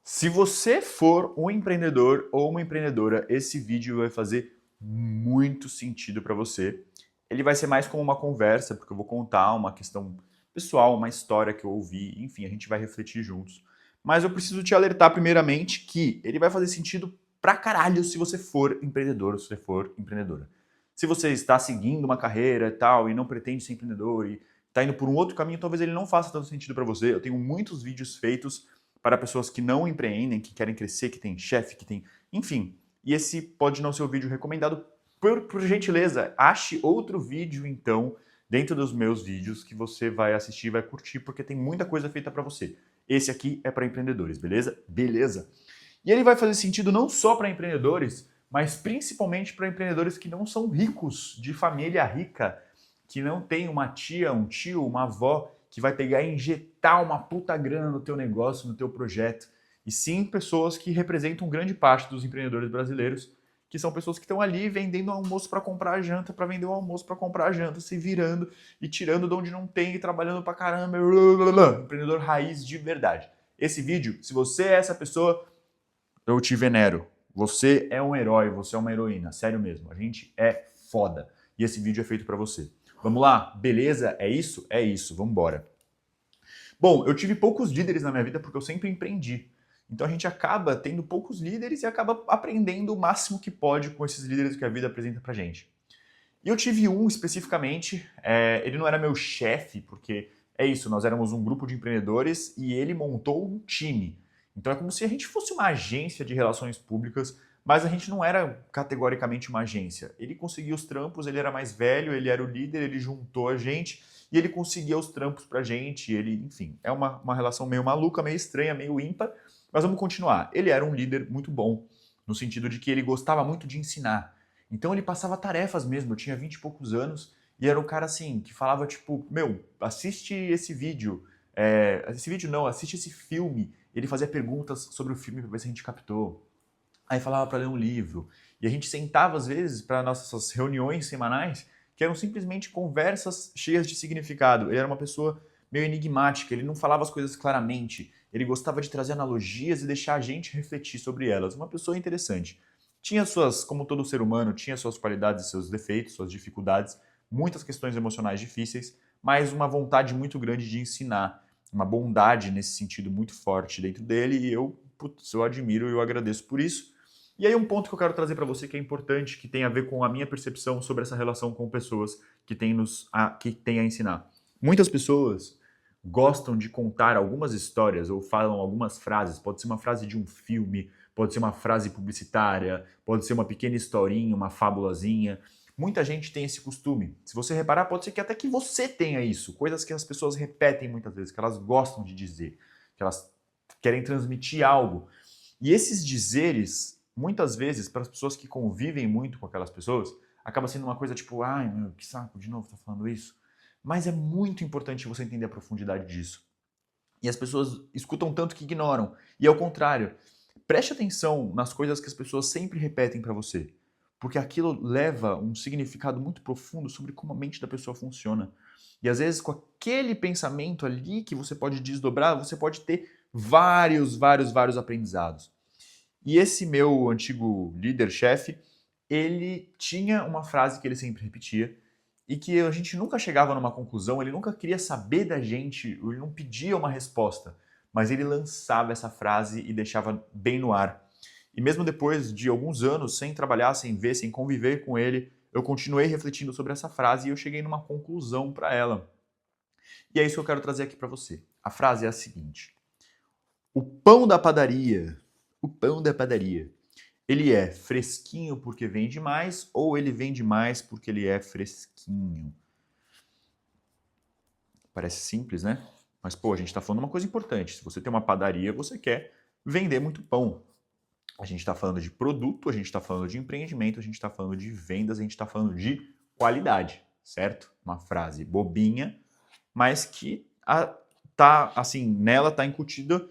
Se você for um empreendedor ou uma empreendedora, esse vídeo vai fazer muito sentido para você. Ele vai ser mais como uma conversa, porque eu vou contar uma questão pessoal, uma história que eu ouvi, enfim, a gente vai refletir juntos. Mas eu preciso te alertar primeiramente que ele vai fazer sentido pra caralho se você for empreendedor ou se você for empreendedora. Se você está seguindo uma carreira e tal e não pretende ser empreendedor e está indo por um outro caminho, talvez ele não faça tanto sentido para você. Eu tenho muitos vídeos feitos para pessoas que não empreendem, que querem crescer, que tem chefe, que tem... Enfim, e esse pode não ser o vídeo recomendado. Por gentileza, ache outro vídeo, então, dentro dos meus vídeos que você vai assistir e vai curtir, porque tem muita coisa feita para você. Esse aqui é para empreendedores, beleza? Beleza. E ele vai fazer sentido não só para empreendedores, mas principalmente para empreendedores que não são ricos, de família rica, que não tem uma tia, um tio, uma avó que vai pegar e injetar uma puta grana no teu negócio, no teu projeto. E sim pessoas que representam grande parte dos empreendedores brasileiros, que são pessoas que estão ali vendendo almoço para comprar janta, para vender o almoço para comprar janta, se virando e tirando de onde não tem e trabalhando pra caramba. Empreendedor raiz de verdade. Esse vídeo, se você é essa pessoa, eu te venero. Você é um herói, você é uma heroína, sério mesmo. A gente é foda. E esse vídeo é feito para você. Vamos lá? Beleza? É isso? É isso. Vamos embora. Bom, eu tive poucos líderes na minha vida porque eu sempre empreendi. Então a gente acaba tendo poucos líderes e acaba aprendendo o máximo que pode com esses líderes que a vida apresenta pra gente. E eu tive um especificamente, ele não era meu chefe, porque é isso, nós éramos um grupo de empreendedores e ele montou um time. Então é como se a gente fosse uma agência de relações públicas, mas a gente não era categoricamente uma agência. Ele conseguia os trampos, ele era mais velho, ele era o líder, ele juntou a gente e ele conseguia os trampos pra gente. Ele, enfim, é uma relação meio maluca, meio estranha, meio ímpar, mas vamos continuar. Ele era um líder muito bom, no sentido de que ele gostava muito de ensinar. Então ele passava tarefas mesmo, eu tinha 20 e poucos anos, e era um cara assim, que falava tipo, meu, assiste esse vídeo, esse vídeo não, assiste esse filme. Ele fazia perguntas sobre o filme para ver se a gente captou. Aí falava para ler um livro. E a gente sentava às vezes para nossas reuniões semanais, que eram simplesmente conversas cheias de significado. Ele era uma pessoa meio enigmática, ele não falava as coisas claramente, ele gostava de trazer analogias e deixar a gente refletir sobre elas. Uma pessoa interessante. Tinha suas, como todo ser humano, tinha suas qualidades e seus defeitos, suas dificuldades, muitas questões emocionais difíceis, mas uma vontade muito grande de ensinar, uma bondade nesse sentido muito forte dentro dele, e eu, putz, eu admiro e eu agradeço por isso. E aí um ponto que eu quero trazer para você que é importante, que tem a ver com a minha percepção sobre essa relação com pessoas que têm a ensinar. Muitas pessoas gostam de contar algumas histórias ou falam algumas frases, pode ser uma frase de um filme, pode ser uma frase publicitária, pode ser uma pequena historinha, uma fábulazinha. Muita gente tem esse costume. Se você reparar, pode ser que até que você tenha isso, coisas que as pessoas repetem muitas vezes, que elas gostam de dizer, que elas querem transmitir algo. E esses dizeres, muitas vezes, para as pessoas que convivem muito com aquelas pessoas, acaba sendo uma coisa tipo, ai meu, que saco, de novo tá falando isso. Mas é muito importante você entender a profundidade disso. E as pessoas escutam tanto que ignoram. E ao contrário, preste atenção nas coisas que as pessoas sempre repetem para você. Porque aquilo leva um significado muito profundo sobre como a mente da pessoa funciona. E às vezes, com aquele pensamento ali que você pode desdobrar, você pode ter vários aprendizados. E esse meu antigo líder-chefe, ele tinha uma frase que ele sempre repetia e que a gente nunca chegava numa conclusão, ele nunca queria saber da gente, ele não pedia uma resposta, mas ele lançava essa frase e deixava bem no ar. E mesmo depois de alguns anos, sem trabalhar, sem ver, sem conviver com ele, eu continuei refletindo sobre essa frase e eu cheguei numa conclusão para ela. E é isso que eu quero trazer aqui para você. A frase é a seguinte: o pão da padaria, o pão da padaria, ele é fresquinho porque vende mais ou ele vende mais porque ele é fresquinho? Parece simples, né? Mas, pô, a gente está falando uma coisa importante. Se você tem uma padaria, você quer vender muito pão. A gente está falando de produto, a gente está falando de empreendimento, a gente está falando de vendas, a gente está falando de qualidade, certo? Uma frase bobinha, mas que tá, assim, nela está incutida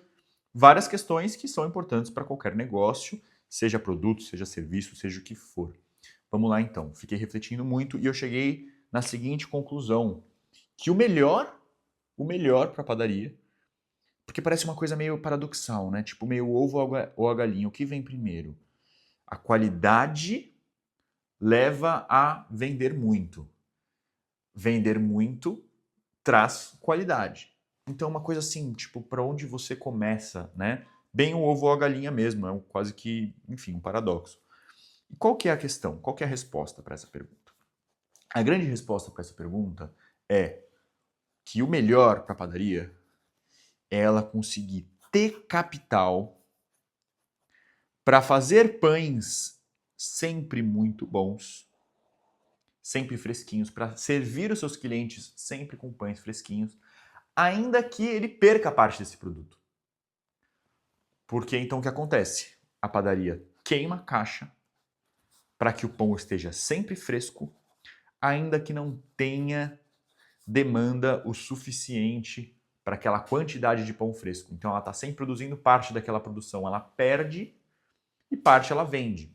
várias questões que são importantes para qualquer negócio, seja produto, seja serviço, seja o que for. Vamos lá então. Fiquei refletindo muito e eu cheguei na seguinte conclusão, que o melhor para a padaria Porque parece uma coisa meio paradoxal, né? Tipo, meio ovo ou a galinha. O que vem primeiro? A qualidade leva a vender muito. Vender muito traz qualidade. Então, uma coisa assim, tipo, para onde você começa, né? Bem o ovo ou a galinha mesmo, quase que, enfim, um paradoxo. E qual que é a questão? Qual que é a resposta para essa pergunta? A grande resposta para essa pergunta é que o melhor para a padaria é ela conseguir ter capital para fazer pães sempre muito bons, sempre fresquinhos, para servir os seus clientes sempre com pães fresquinhos, ainda que ele perca parte desse produto. Porque então o que acontece? A padaria queima a caixa para que o pão esteja sempre fresco, ainda que não tenha demanda o suficiente para aquela quantidade de pão fresco. Então ela está sempre produzindo parte daquela produção, ela perde e parte ela vende.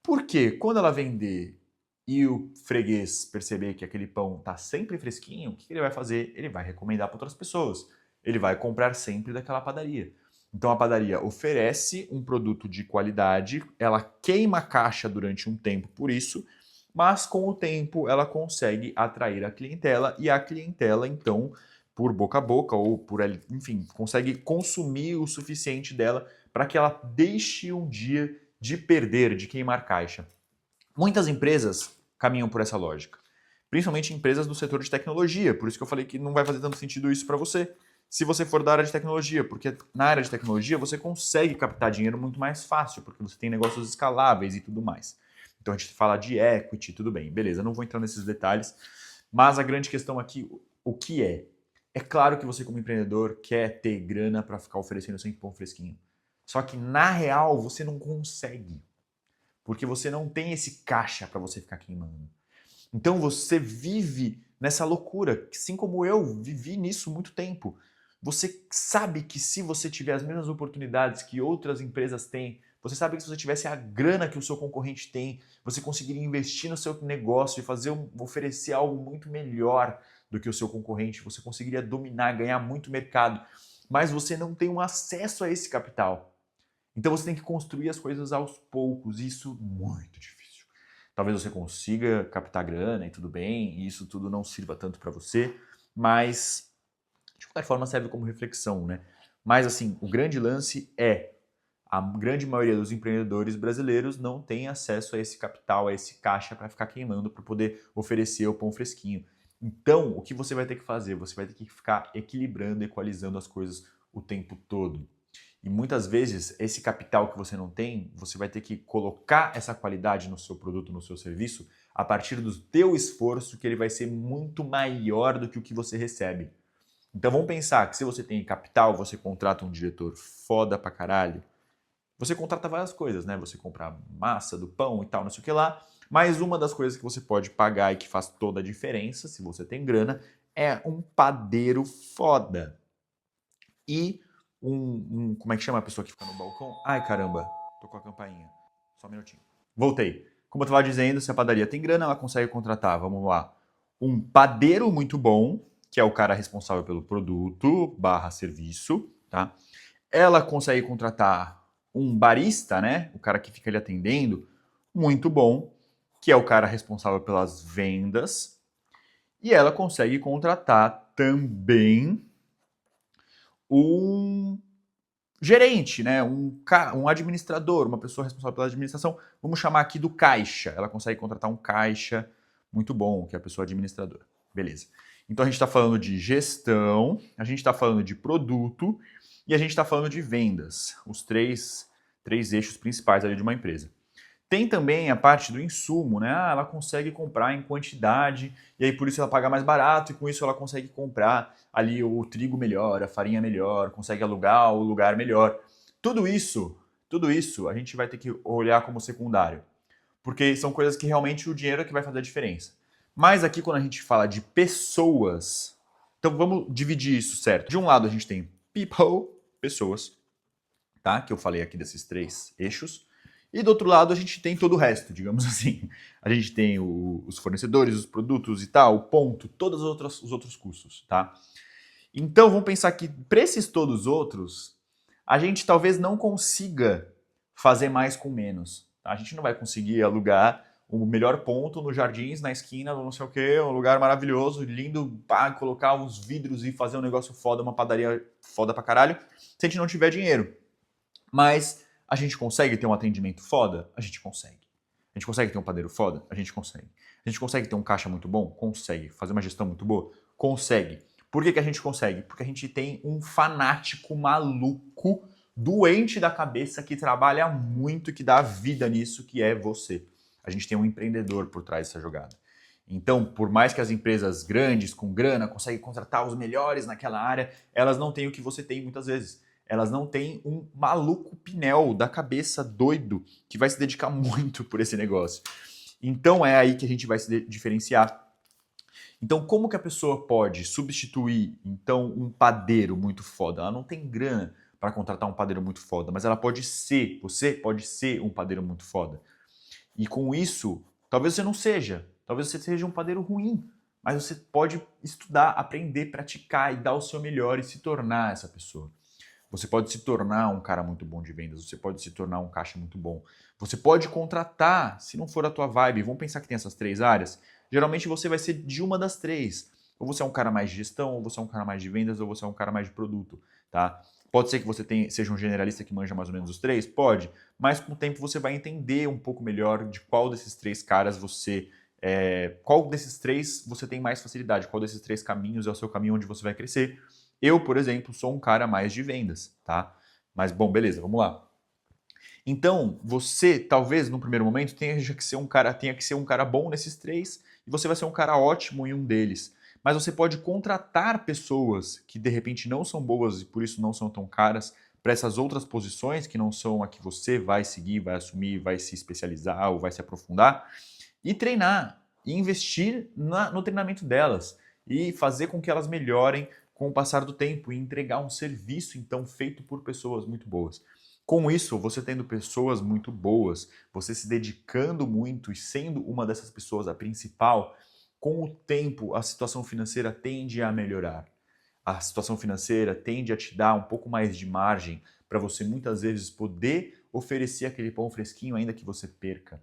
Por quê? Quando ela vender e o freguês perceber que aquele pão está sempre fresquinho, o que ele vai fazer? Ele vai recomendar para outras pessoas. Ele vai comprar sempre daquela padaria. Então a padaria oferece um produto de qualidade, ela queima a caixa durante um tempo por isso, mas com o tempo ela consegue atrair a clientela e a clientela então, por boca a boca ou por, enfim, consegue consumir o suficiente dela para que ela deixe um dia de perder, de queimar caixa. Muitas empresas caminham por essa lógica, principalmente empresas do setor de tecnologia, por isso que eu falei que não vai fazer tanto sentido isso para você, se você for da área de tecnologia, porque na área de tecnologia você consegue captar dinheiro muito mais fácil, porque você tem negócios escaláveis e tudo mais. Então a gente fala de equity, tudo bem, beleza, não vou entrar nesses detalhes, mas a grande questão aqui, o que é? É claro que você como empreendedor quer ter grana para ficar oferecendo sempre pão fresquinho, só que na real você não consegue, porque você não tem esse caixa para você ficar queimando. Então você vive nessa loucura, assim como eu vivi nisso muito tempo. Você sabe que se você tiver as mesmas oportunidades que outras empresas têm, você sabe que se você tivesse a grana que o seu concorrente tem, você conseguiria investir no seu negócio e oferecer algo muito melhor do que o seu concorrente, você conseguiria dominar, ganhar muito mercado, mas você não tem um acesso a esse capital. Então você tem que construir as coisas aos poucos, e isso é muito difícil. Talvez você consiga captar grana e tudo bem, e isso tudo não sirva tanto para você, mas de qualquer forma serve como reflexão, né? Mas assim, o grande lance é a grande maioria dos empreendedores brasileiros não tem acesso a esse capital, a esse caixa para ficar queimando para poder oferecer o pão fresquinho. Então, o que você vai ter que fazer? Você vai ter que ficar equilibrando, equalizando as coisas o tempo todo. E muitas vezes, esse capital que você não tem, você vai ter que colocar essa qualidade no seu produto, no seu serviço, a partir do teu esforço, que ele vai ser muito maior do que o que você recebe. Então vamos pensar que se você tem capital, você contrata um diretor foda pra caralho. Você contrata várias coisas, né? Você compra a massa do pão e tal, não sei o que lá. Mas uma das coisas que você pode pagar e que faz toda a diferença, se você tem grana, é um padeiro foda. E como é que chama a pessoa que fica no balcão? Ai, caramba, tocou a campainha. Só um minutinho. Voltei. Como eu estava dizendo, se a padaria tem grana, ela consegue contratar, vamos lá, um padeiro muito bom, que é o cara responsável pelo produto barra serviço, tá? Ela consegue contratar um barista, né? O cara que fica ali atendendo, muito bom, que é o cara responsável pelas vendas. E ela consegue contratar também um gerente, né? Um administrador, uma pessoa responsável pela administração. Vamos chamar aqui do caixa. Ela consegue contratar um caixa muito bom, que é a pessoa administradora. Beleza. Então a gente está falando de gestão, a gente está falando de produto e a gente está falando de vendas. Os três eixos principais ali de uma empresa. Tem também a parte do insumo, né? Ela consegue comprar em quantidade e aí por isso ela paga mais barato e com isso ela consegue comprar ali o trigo melhor, a farinha melhor, consegue alugar o lugar melhor. Tudo isso a gente vai ter que olhar como secundário, porque são coisas que realmente o dinheiro é que vai fazer a diferença. Mas aqui quando a gente fala de pessoas, então vamos dividir isso, certo? De um lado a gente tem people, pessoas, tá? Que eu falei aqui desses três eixos. E do outro lado a gente tem todo o resto, digamos assim. A gente tem os fornecedores, os produtos e tal, o ponto, todos os outros custos, tá? Então, vamos pensar que para esses todos outros, a gente talvez não consiga fazer mais com menos. Tá? A gente não vai conseguir alugar o melhor ponto nos jardins, na esquina, não sei o quê, um lugar maravilhoso, lindo, pá, colocar uns vidros e fazer um negócio foda, uma padaria foda pra caralho, se a gente não tiver dinheiro. Mas a gente consegue ter um atendimento foda? A gente consegue. A gente consegue ter um padeiro foda? A gente consegue. A gente consegue ter um caixa muito bom? Consegue. Fazer uma gestão muito boa? Consegue. Por que a gente consegue? Porque a gente tem um fanático maluco, doente da cabeça, que trabalha muito e que dá vida nisso, que é você. A gente tem um empreendedor por trás dessa jogada. Então, por mais que as empresas grandes, com grana, conseguem contratar os melhores naquela área, elas não têm o que você tem muitas vezes. Elas não têm um maluco pinel da cabeça doido que vai se dedicar muito por esse negócio. Então é aí que a gente vai se diferenciar. Então, como que a pessoa pode substituir então um padeiro muito foda? Ela não tem grana para contratar um padeiro muito foda, mas ela pode ser, você pode ser um padeiro muito foda. E com isso, talvez você não seja, talvez você seja um padeiro ruim, mas você pode estudar, aprender, praticar e dar o seu melhor e se tornar essa pessoa. Você pode se tornar um cara muito bom de vendas, você pode se tornar um caixa muito bom. Você pode contratar, se não for a tua vibe, vamos pensar que tem essas três áreas, geralmente você vai ser de uma das três. Ou você é um cara mais de gestão, ou você é um cara mais de vendas, ou você é um cara mais de produto, tá? Pode ser que você seja um generalista que manja mais ou menos os três? Pode, mas com o tempo você vai entender um pouco melhor de qual desses três caras você... qual desses três você tem mais facilidade, qual desses três caminhos é o seu caminho onde você vai crescer. Eu, por exemplo, sou um cara mais de vendas, tá? Mas, bom, beleza, vamos lá. Então, você, talvez, no primeiro momento, tenha que ser um cara bom nesses três e você vai ser um cara ótimo em um deles. Mas você pode contratar pessoas que, de repente, não são boas e por isso não são tão caras para essas outras posições que não são a que você vai seguir, vai assumir, vai se especializar ou vai se aprofundar e treinar, e investir no treinamento delas e fazer com que elas melhorem com o passar do tempo e entregar um serviço, então, feito por pessoas muito boas. Com isso, você tendo pessoas muito boas, você se dedicando muito e sendo uma dessas pessoas a principal, com o tempo a situação financeira tende a melhorar. A situação financeira tende a te dar um pouco mais de margem para você muitas vezes poder oferecer aquele pão fresquinho ainda que você perca.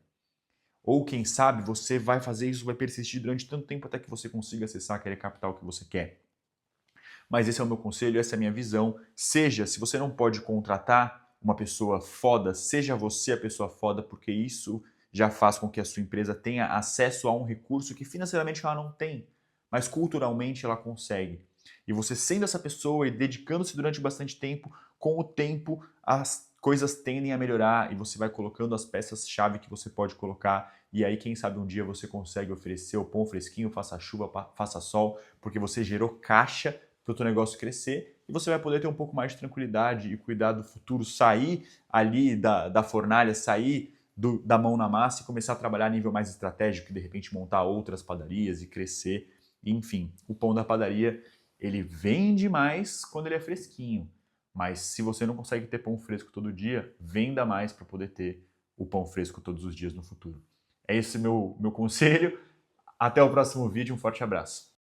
Ou quem sabe você vai fazer isso, vai persistir durante tanto tempo até que você consiga acessar aquele capital que você quer. Mas esse é o meu conselho, essa é a minha visão. Seja, se você não pode contratar uma pessoa foda, seja você a pessoa foda, porque isso já faz com que a sua empresa tenha acesso a um recurso que financeiramente ela não tem, mas culturalmente ela consegue. E você sendo essa pessoa e dedicando-se durante bastante tempo, com o tempo as coisas tendem a melhorar e você vai colocando as peças-chave que você pode colocar e aí quem sabe um dia você consegue oferecer o pão fresquinho, faça chuva, faça sol, porque você gerou caixa para o teu negócio crescer e você vai poder ter um pouco mais de tranquilidade e cuidar do futuro, sair ali da fornalha, sair da mão na massa e começar a trabalhar a nível mais estratégico, de repente montar outras padarias e crescer. Enfim, o pão da padaria, ele vende mais quando ele é fresquinho, mas se você não consegue ter pão fresco todo dia, venda mais para poder ter o pão fresco todos os dias no futuro. É esse meu conselho. Até o próximo vídeo, um forte abraço.